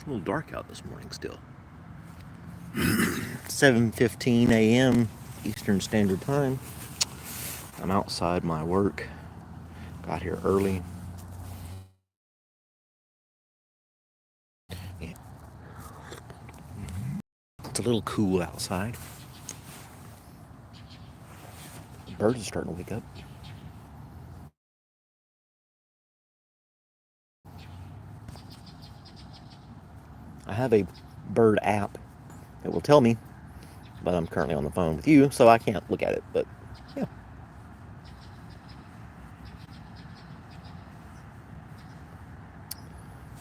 A little dark out this morning still. 7:15 a.m. Eastern Standard Time. I'm outside my work. Got here early. Yeah. It's a little cool outside. The birds are starting to wake up. I have a bird app that will tell me, but I'm currently on the phone with you, so I can't look at it. But yeah,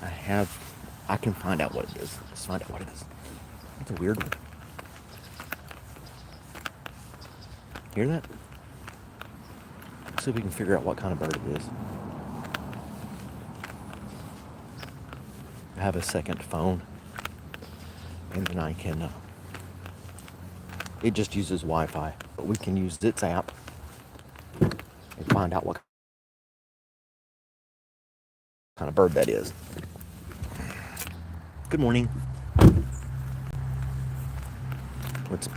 I have. I can find out what it is. Let's find out what it is. It's a weird one. Hear that? See if we can figure out what kind of bird it is. I have a second phone, and then I can. It just uses Wi-Fi, but we can use its app and find out what kind of bird that is. Good morning.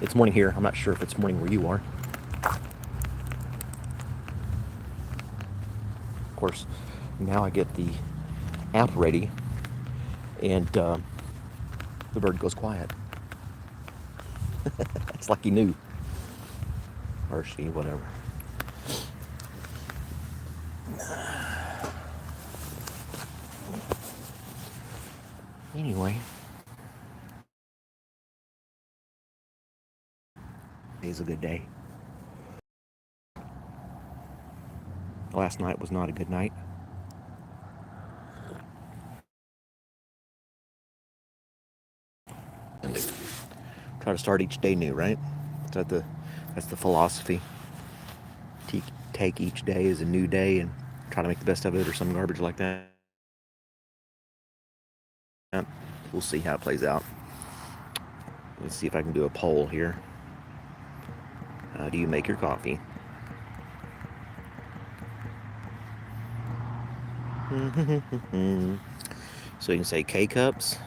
It's morning here. I'm not sure if it's morning where you are. Of course, now I get the app ready, and the bird goes quiet. It's like he knew, or she, whatever. Anyway, today's a good day. Last night was not a good night. And try to start each day new, right? Is that that's the philosophy. Take each day as a new day and try to make the best of it, or some garbage like that. We'll see how it plays out. Let's see if I can do a poll here. How do you make your coffee? So you can say K cups.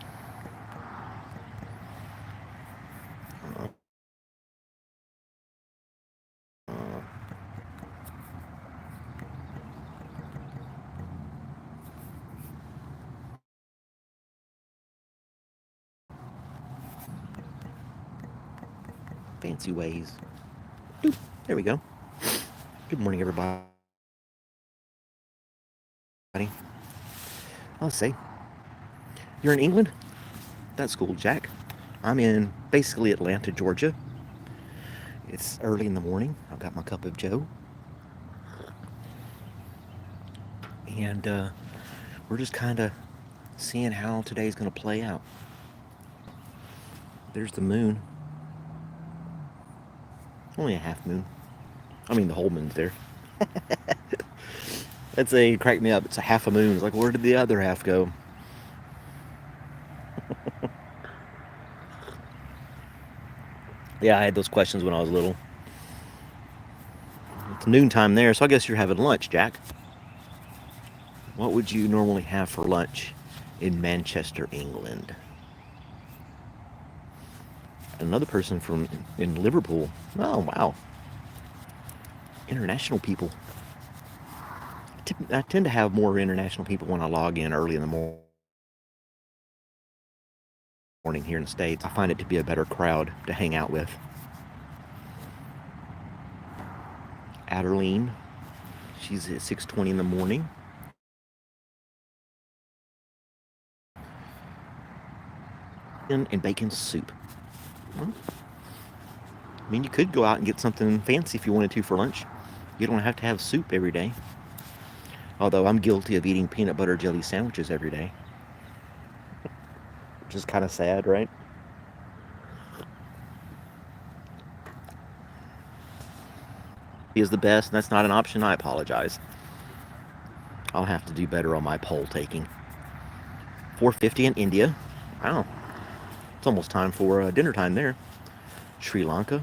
Fancy ways. Doop, there we go. Good morning, everybody. I'll say, you're in England? That's cool, Jack. I'm in basically Atlanta, Georgia. It's early in the morning. I've got my cup of Joe. And we're just kind of seeing how today's going to play out. There's the moon. Only a half moon. I mean, the whole moon's there. That's a crack me up. It's a half a moon. It's like, where did the other half go? Yeah, I had those questions when I was little. It's noontime there, so I guess you're having lunch, Jack. What would you normally have for lunch in Manchester, England? Another person from in Liverpool. Oh, wow. International people. I tend to have more international people when I log in early in the morning here in the States. I find it to be a better crowd to hang out with. Adeline, she's at 6:20 in the morning. And bacon soup. I mean, you could go out and get something fancy if you wanted to for lunch. You don't have to have soup every day. Although I'm guilty of eating peanut butter jelly sandwiches every day. Which is kind of sad, right? He is the best, and that's not an option. I apologize. I'll have to do better on my poll taking. 4:50 in India. Wow. It's almost time for dinner time there. Sri Lanka.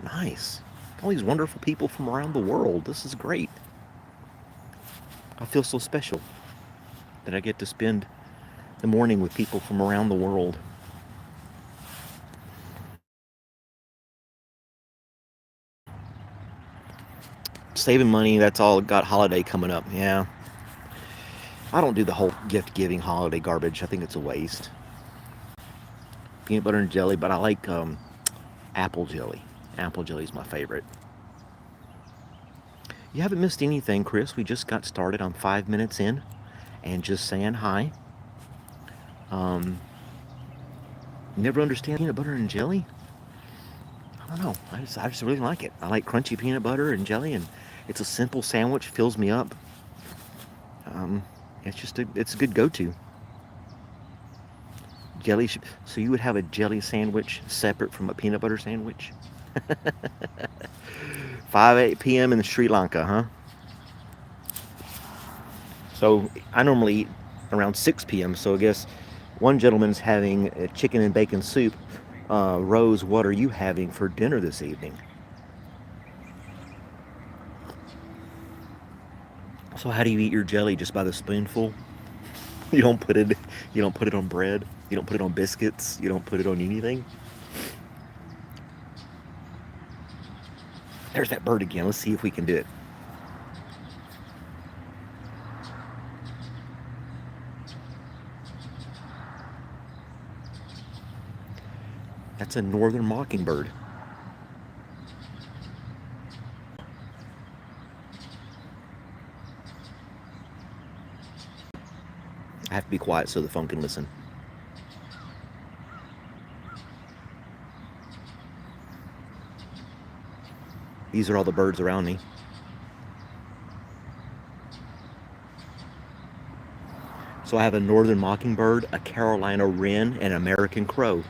Nice. All these wonderful people from around the world. This is great. I feel so special that I get to spend the morning with people from around the world. Saving money, that's all. Got holiday coming up. Yeah. I don't do the whole gift giving holiday garbage. I think it's a waste. Peanut butter and jelly, but I like apple jelly. Apple jelly is my favorite. You haven't missed anything, Chris. We just got started. I'm 5 minutes in and just saying hi. Um, Never understand peanut butter and jelly? I don't know. I just really like it. I like crunchy peanut butter and jelly, and it's a simple sandwich, fills me up. Um, it's a good go-to. So you would have a jelly sandwich separate from a peanut butter sandwich? 8 p.m. in Sri Lanka, huh? So I normally eat around 6 p.m. So I guess one gentleman's having a chicken and bacon soup. Rose, what are you having for dinner this evening? So how do you eat your jelly? Just by the spoonful? You don't put it. You don't put it on bread. You don't put it on biscuits. You don't put it on anything. There's that bird again. Let's see if we can do it. That's a northern mockingbird. I have to be quiet so the phone can listen. These are all the birds around me. So I have a northern mockingbird, a Carolina wren, and an American crow.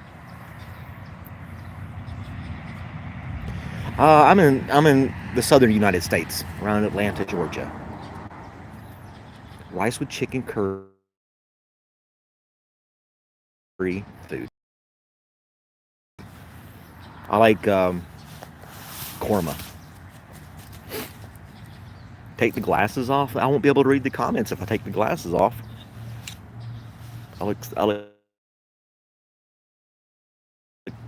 I'm in the southern United States, around Atlanta, Georgia. Rice with chicken curry food. I like korma. Take the glasses off. I won't be able to read the comments if I take the glasses off. I look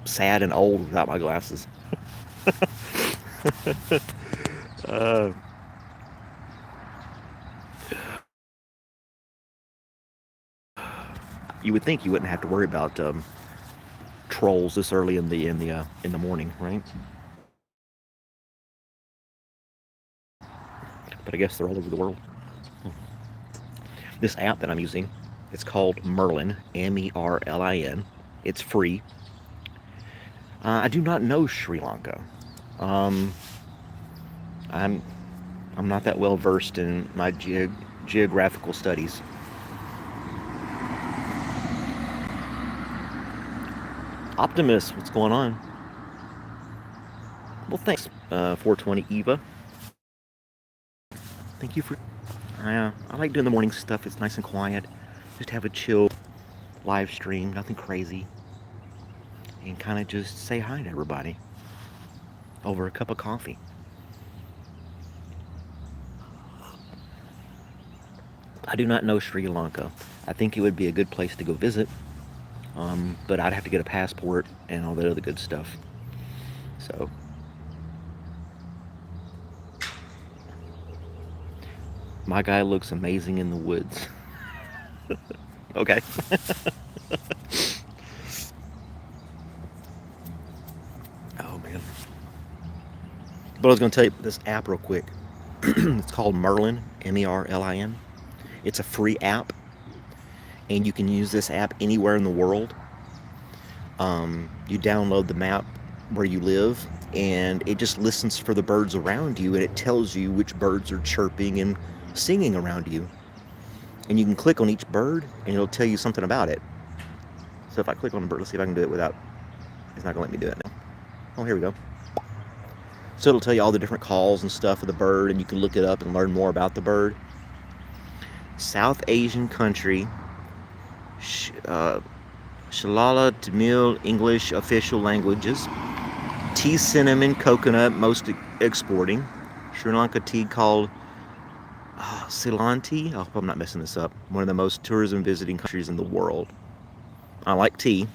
sad and old without my glasses. uh, you would think you wouldn't have to worry about trolls this early in the morning, right? But I guess they're all over the world. This app that I'm using, it's called Merlin, Merlin. It's free. I do not know Sri Lanka. Um, I'm I'm not that well versed in my geographical studies. Optimus, what's going on? Well, thanks, 420 Eva. Thank you for. I like doing the morning stuff. It's nice and quiet. Just have a chill live stream, nothing crazy, and kind of just say hi to everybody over a cup of coffee. I do not know Sri Lanka. I think it would be a good place to go visit, but I'd have to get a passport and all that other good stuff. So, my guy looks amazing in the woods. Okay. Oh man. But I was going to tell you this app real quick. It's called Merlin, Merlin. It's a free app, and you can use this app anywhere in the world. You download the map where you live, and it just listens for the birds around you, and it tells you which birds are chirping and singing around you. And you can click on each bird, and it'll tell you something about it. So if I click on a bird, let's see if I can do it without. It's not going to let me do it now. Oh, here we go. So it'll tell you all the different calls and stuff of the bird, and you can look it up and learn more about the bird. South Asian country, Shalala, Tamil, English official languages. Tea, cinnamon, coconut, most exporting. Sri Lanka tea called Ceylon. I hope I'm not messing this up. One of the most tourism visiting countries in the world. I like tea.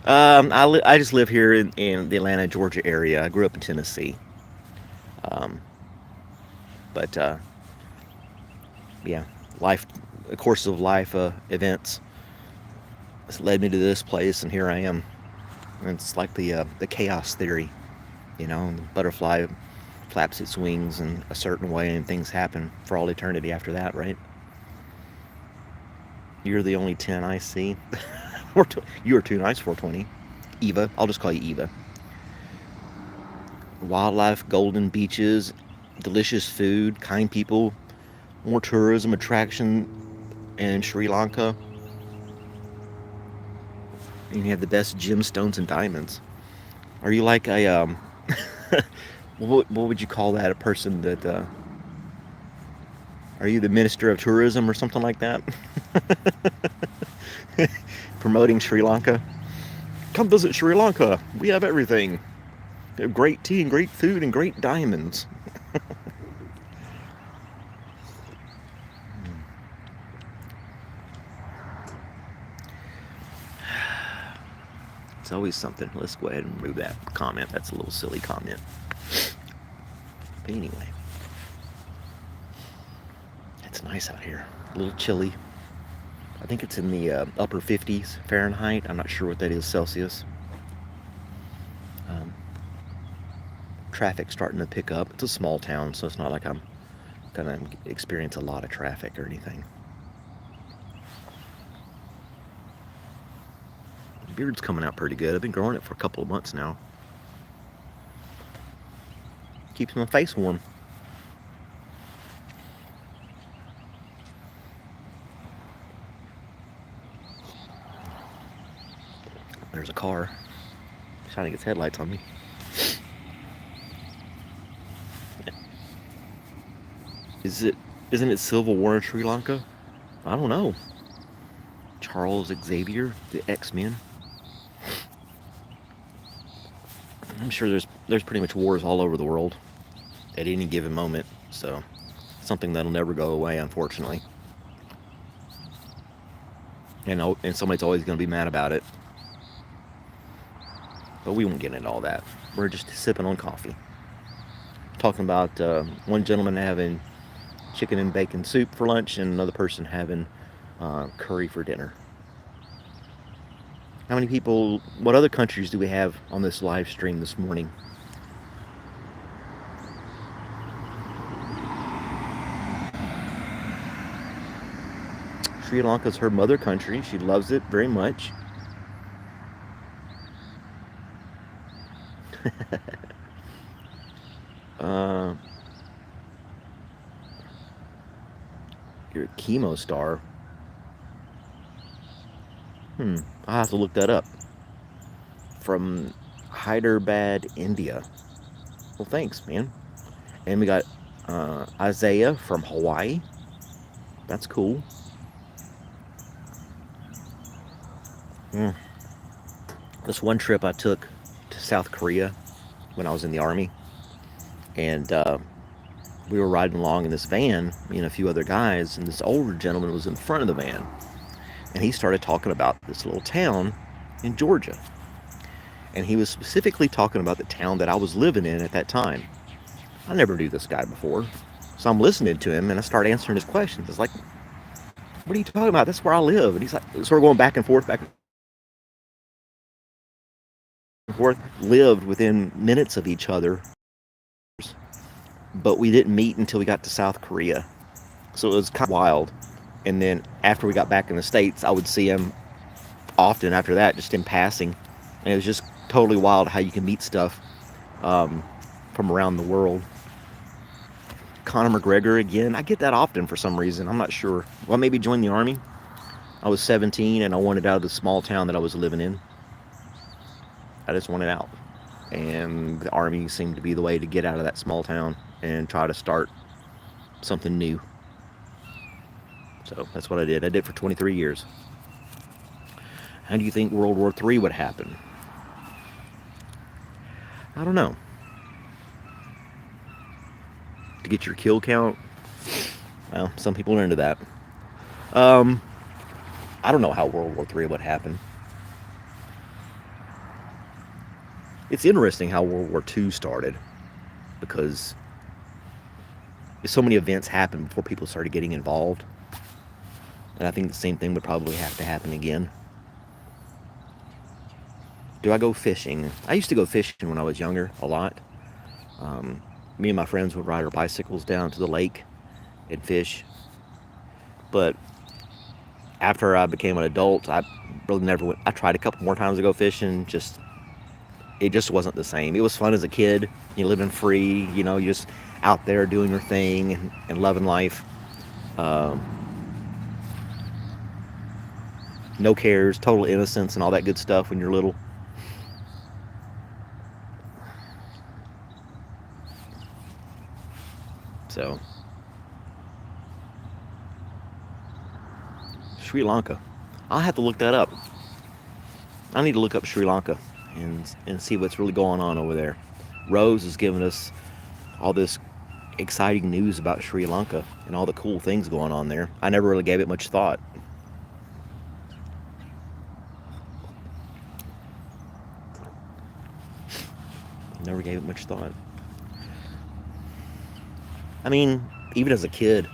I just live here in the Atlanta, Georgia area. I grew up in Tennessee. Um, but yeah, life, a course of life events has led me to this place, and here I am. And it's like the chaos theory, the butterfly flaps its wings in a certain way, and things happen for all eternity after that, right? You're the only 10 I see. You're too nice, 420. Eva, I'll just call you Eva. Wildlife, golden beaches, delicious food, kind people, more tourism attraction in Sri Lanka. And you have the best gemstones and diamonds. Are you like a what would you call that? A person that are you the minister of tourism or something like that? Promoting Sri Lanka. Come visit Sri Lanka. We have everything. We have great tea and great food and great diamonds. It's always something. Let's go ahead and remove that comment. That's a little silly comment. But anyway, it's nice out here. A little chilly. I think it's in the upper 50s Fahrenheit. I'm not sure what that is Celsius. Traffic's starting to pick up. It's a small town, so it's not like I'm gonna experience a lot of traffic or anything. The beard's coming out pretty good. I've been growing it for a couple of months now. Keeps my face warm. There's a car shining its headlights on me. Isn't it Civil War in Sri Lanka? I don't know. Charles Xavier, the X-Men. I'm sure there's pretty much wars all over the world at any given moment, so something that'll never go away, unfortunately. And somebody's always going to be mad about it. But we won't get into all that. We're just sipping on coffee. Talking about one gentleman having chicken and bacon soup for lunch, and another person having curry for dinner. How many people, what other countries do we have on this live stream this morning? Sri Lanka is her mother country. She loves it very much. You're a chemo star. I'll have to look that up. From Hyderabad, India. Well, thanks, man. And we got Isaiah from Hawaii. That's cool. This one trip I took to South Korea when I was in the Army, and we were riding along in this van, me and a few other guys, and this older gentleman was in front of the van, and he started talking about this little town in Georgia, and he was specifically talking about the town that I was living in at that time. I never knew this guy before, so I'm listening to him, and I start answering his questions. It's like, what are you talking about? That's where I live. And he's like, so we're going back and forth, lived within minutes of each other, but we didn't meet until we got to South Korea. So it was kind of wild. And then after we got back in the States, I would see him often after that, just in passing. And it was just totally wild how you can meet stuff from around the world. Conor McGregor again. I get that often for some reason. I'm not sure. Well, maybe join the Army. I was 17 and I wanted out of the small town that I was living in. I just wanted out. And the Army seemed to be the way to get out of that small town and try to start something new. So that's what I did. I did it for 23 years. How do you think World War III would happen? I don't know. To get your kill count. Well, some people are into that. Um, I don't know how World War III would happen. It's interesting how World War II started because so many events happened before people started getting involved. And I think the same thing would probably have to happen again. Do I go fishing? I used to go fishing when I was younger a lot. Um, Me and my friends would ride our bicycles down to the lake and fish. But after I became an adult, I really never went. I tried a couple more times to go fishing. It just wasn't the same. It was fun as a kid. You living free. You just out there doing your thing and loving life. Um, no cares, total innocence, and all that good stuff when you're little. So, Sri Lanka. I'll have to look that up. I need to look up Sri Lanka and see what's really going on over there. Rose has given us all this exciting news about Sri Lanka and all the cool things going on there. I never really gave it much thought. Never gave it much thought. I mean, even as a kid,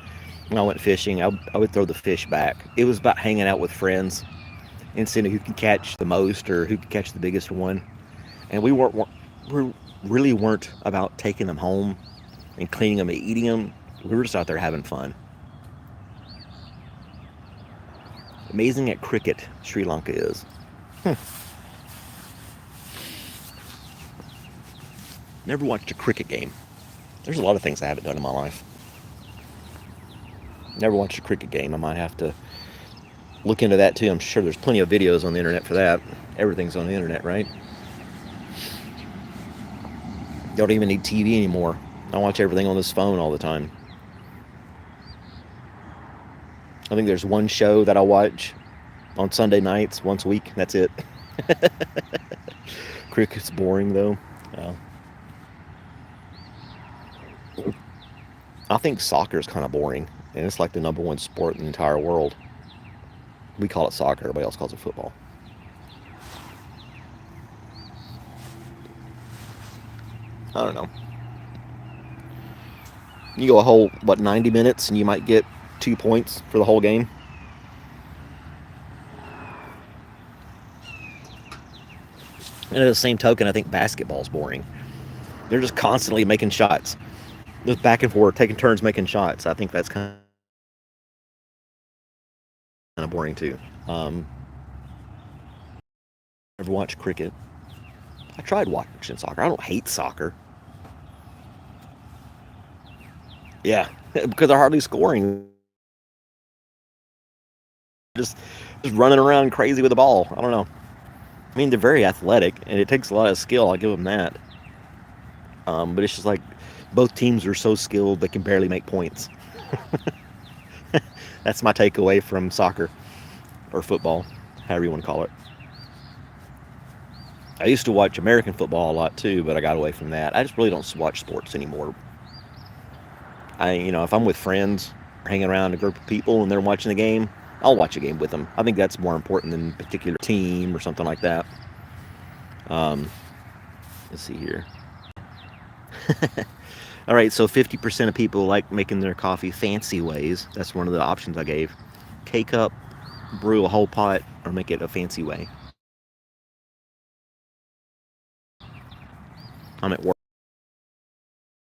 when I went fishing, I would throw the fish back. It was about hanging out with friends and seeing who could catch the most or who could catch the biggest one. And we really weren't about taking them home and cleaning them and eating them. We were just out there having fun. Amazing at cricket Sri Lanka is. Never watched a cricket game. There's a lot of things I haven't done in my life. Never watched a cricket game. I might have to look into that too. I'm sure there's plenty of videos on the internet for that. Everything's on the internet, right? Don't even need TV anymore. I watch everything on this phone all the time. I think there's one show that I watch on Sunday nights once a week. That's it. Cricket's boring though. I think soccer is kind of boring, and it's like the number one sport in the entire world. We call it soccer. Everybody else calls it football. I don't know. You go a whole 90 minutes, and you might get 2 points for the whole game. And at the same token, I think basketball's boring. They're just constantly making shots, just back and forth, taking turns making shots. I think that's kind of boring too. Ever watched cricket? I tried watching soccer. I don't hate soccer. Yeah, because they're hardly scoring. Just running around crazy with the ball. I don't know. I mean, they're very athletic, and it takes a lot of skill. I'll give them that. But it's just like both teams are so skilled they can barely make points. That's my takeaway from soccer or football, however you want to call it. I used to watch American football a lot too, but I got away from that. I just really don't watch sports anymore. If I'm with friends, hanging around a group of people and they're watching the game, I'll watch a game with them. I think that's more important than a particular team or something like that. Let's see here. All right, so 50% of people like making their coffee fancy ways. That's one of the options I gave. K-cup, brew a whole pot, or make it a fancy way. I'm at work.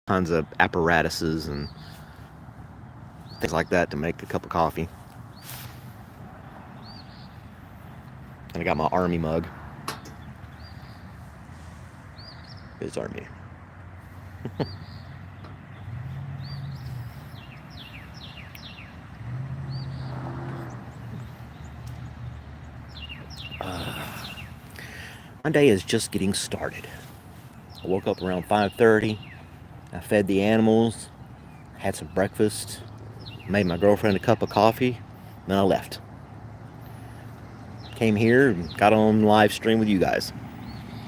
Tons of apparatuses and things like that to make a cup of coffee. And I got my Army mug. It's Army. My day is just getting started. I woke up around 5:30. I fed the animals, had some breakfast, made my girlfriend a cup of coffee, then I left. Came here and got on live stream with you guys.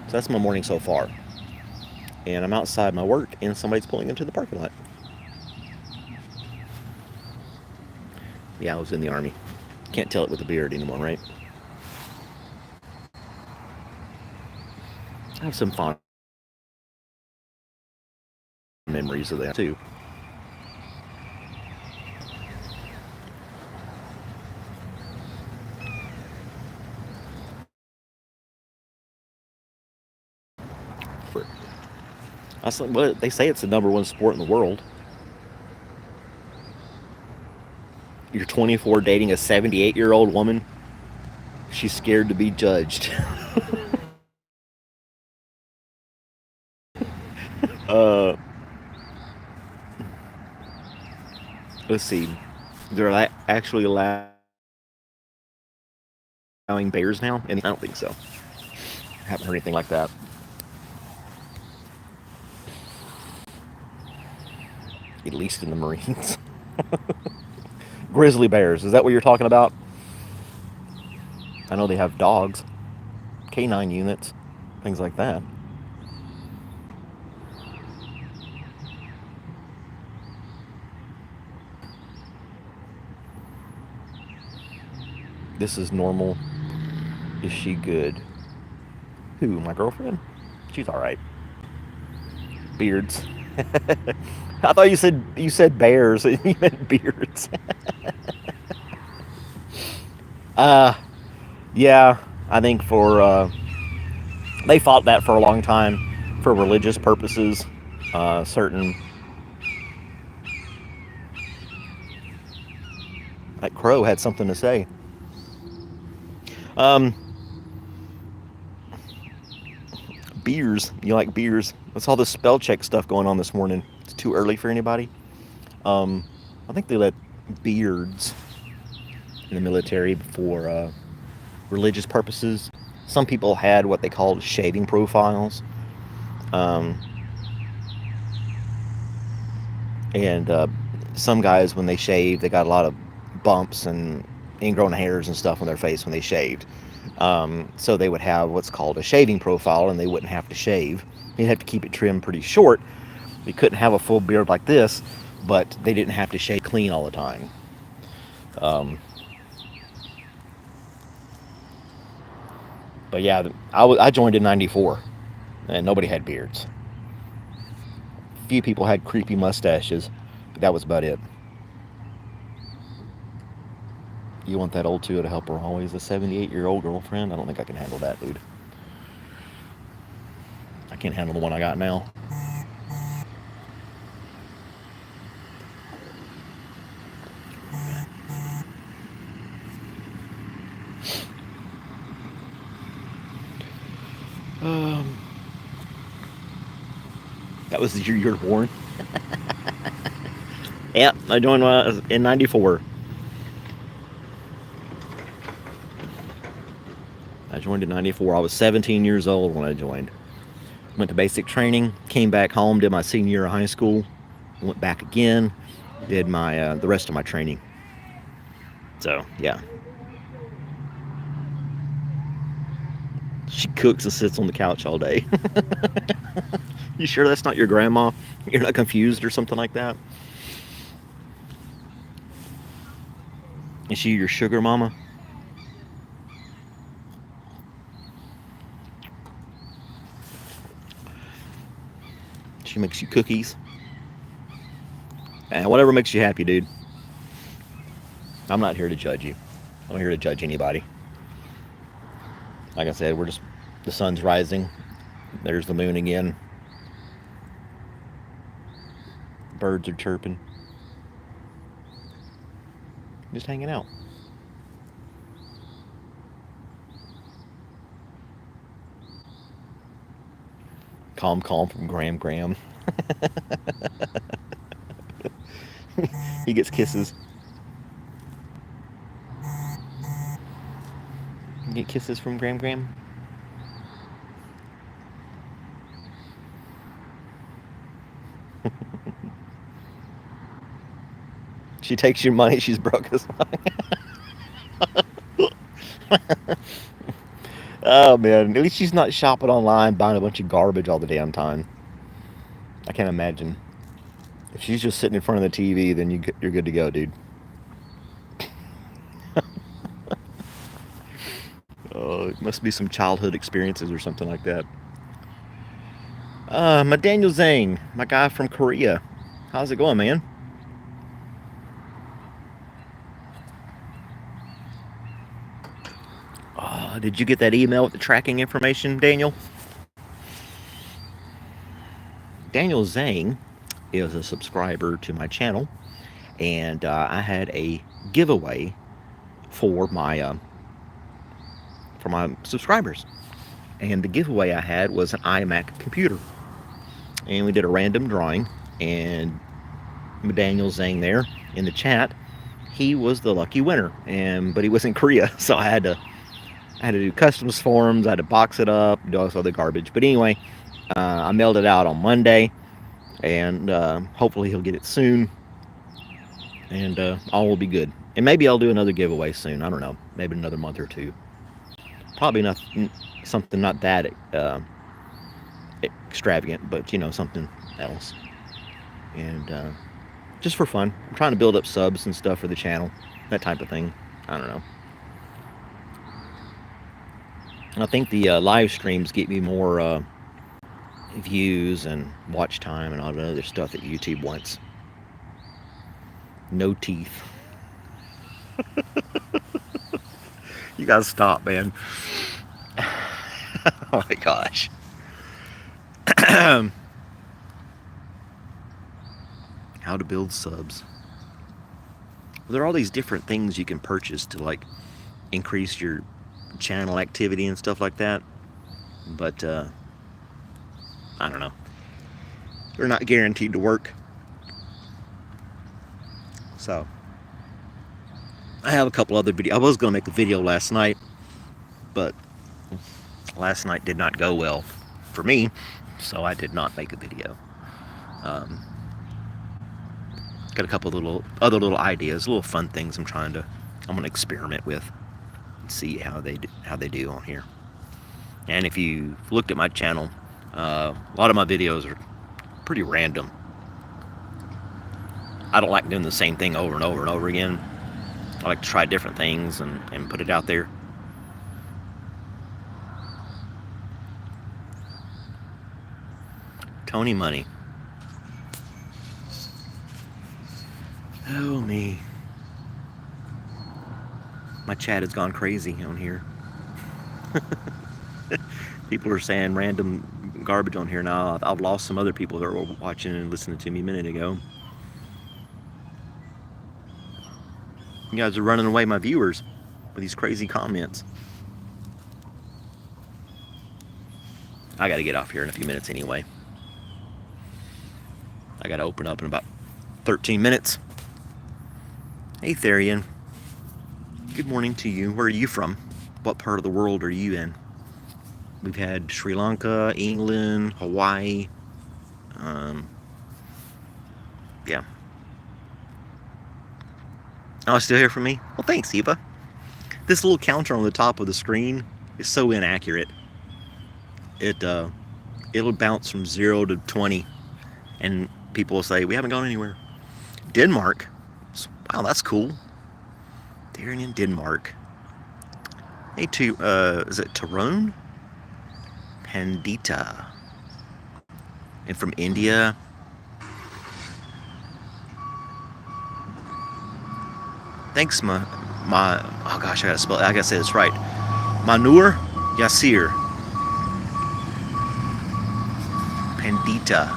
So that's my morning so far. and I'm outside my work, and somebody's pulling into the parking lot. Yeah, I was in the Army. Can't tell it with a beard anymore, right? I have some fond memories of that too. Well, they say it's the number one sport in the world. You're 24 dating a 78-year-old woman. She's scared to be judged. uh, let's see. They're actually allowing bears now, and I don't think so. I haven't heard anything like that. At least in the Marines. Grizzly bears. Is that what you're talking about? I know they have dogs, canine units, things like that. This is normal. Is she good? Who? My girlfriend? She's all right. Beards. I thought you said bears. You meant beards. uh, yeah. I think for they fought that for a long time for religious purposes. Certain like Crow had something to say. Um, beers. You like beers? What's all this spell check stuff going on this morning? It's too early for anybody. Um, I think they let beards in the military for religious purposes. Some people had what they called shaving profiles. Um, and some guys, when they shaved, they got a lot of bumps and ingrown hairs and stuff on their face when they shaved. So they would have what's called a shaving profile, and they wouldn't have to shave. You'd have to keep it trimmed pretty short. You couldn't have a full beard like this, but they didn't have to shave clean all the time. Um, but yeah, I joined in '94, and nobody had beards. A few people had creepy mustaches, but that was about it. You want that old too to help her always? A 78-year-old girlfriend? I don't think I can handle that, dude. I can't handle the one I got now. Um, that was the year you were born. Yeah, I joined in '94. I joined in '94. I was 17 years old when I joined. Went to basic training, came back home, did my senior year of high school, went back again, did my the rest of my training. So yeah, she cooks and sits on the couch all day. You sure that's not your grandma? You're not confused or something like that? Is she your sugar mama? She makes you cookies. And whatever makes you happy, dude. I'm not here to judge you. I'm not here to judge anybody. Like I said, the sun's rising. There's the moon again. Birds are chirping. Just hanging out. Calm from Graham. He gets kisses. You get kisses from Graham. She takes your money. She's broke as fuck. Oh man, at least she's not shopping online buying a bunch of garbage all the damn time. I can't imagine. If she's just sitting in front of the TV, then you're good to go, dude. Oh, it must be some childhood experiences or something like that. My Daniel Zhang, my guy from Korea. How's it going, man? Did you get that email with the tracking information, Daniel? Daniel Zhang is a subscriber to my channel, and I had a giveaway for my subscribers. And the giveaway I had was an iMac computer, and we did a random drawing. And Daniel Zhang there in the chat, he was the lucky winner, but he was in Korea, so I had to do customs forms, I had to box it up, do all this other garbage. But anyway, I mailed it out on Monday, and hopefully he'll get it soon, and all will be good. And maybe I'll do another giveaway soon. I don't know, maybe another month or two. Probably not something not that extravagant, but something else. And just for fun, I'm trying to build up subs and stuff for the channel, that type of thing. I don't know. I think the live streams get me more views and watch time and all the other stuff that YouTube wants. No teeth. You gotta stop, man. Oh my gosh. How to build subs. Well, there are all these different things you can purchase to like increase your channel activity and stuff like that, but I don't know, they're not guaranteed to work. So I have a couple other videos. I was going to make a video last night, but last night did not go well for me, so I did not make a video. Got a couple of other little ideas, little fun things I'm going to experiment with, see how they do on here. And if you looked at my channel, a lot of my videos are pretty random. I don't like doing the same thing over and over and over again. I like to try different things and put it out there. Tony Money. Oh me. My chat has gone crazy on here. People are saying random garbage on here now. I've lost some other people that were watching and listening to me a minute ago. You guys are running away my viewers with these crazy comments. I gotta get off here in a few minutes anyway. I gotta open up in about 13 minutes. Hey Therian. Good morning to you. Where are you from? What part of the world are you in? We've had Sri Lanka, England, Hawaii. Yeah. Oh, still here for me? Well, thanks, Eva. This little counter on the top of the screen is so inaccurate. It'll bounce from 0 to 20, and people will say, we haven't gone anywhere. Denmark? Wow, that's cool. They're in Denmark. Hey, is it Tyrone? Pandita. And from India. Thanks, oh gosh, I gotta say this right. Manur Yasir. Pandita.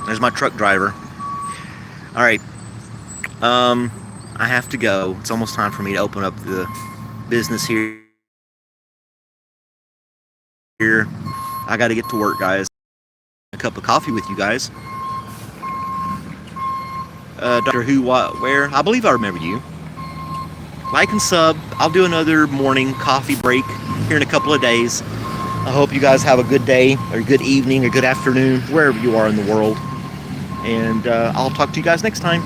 There's my truck driver. All right. I have to go. It's almost time for me to open up the business here. I got to get to work, guys. A cup of coffee with you guys. Doctor Who, what, where? I believe I remember you. Like and sub. I'll do another morning coffee break here in a couple of days. I hope you guys have a good day, or good evening, or good afternoon, wherever you are in the world. And I'll talk to you guys next time.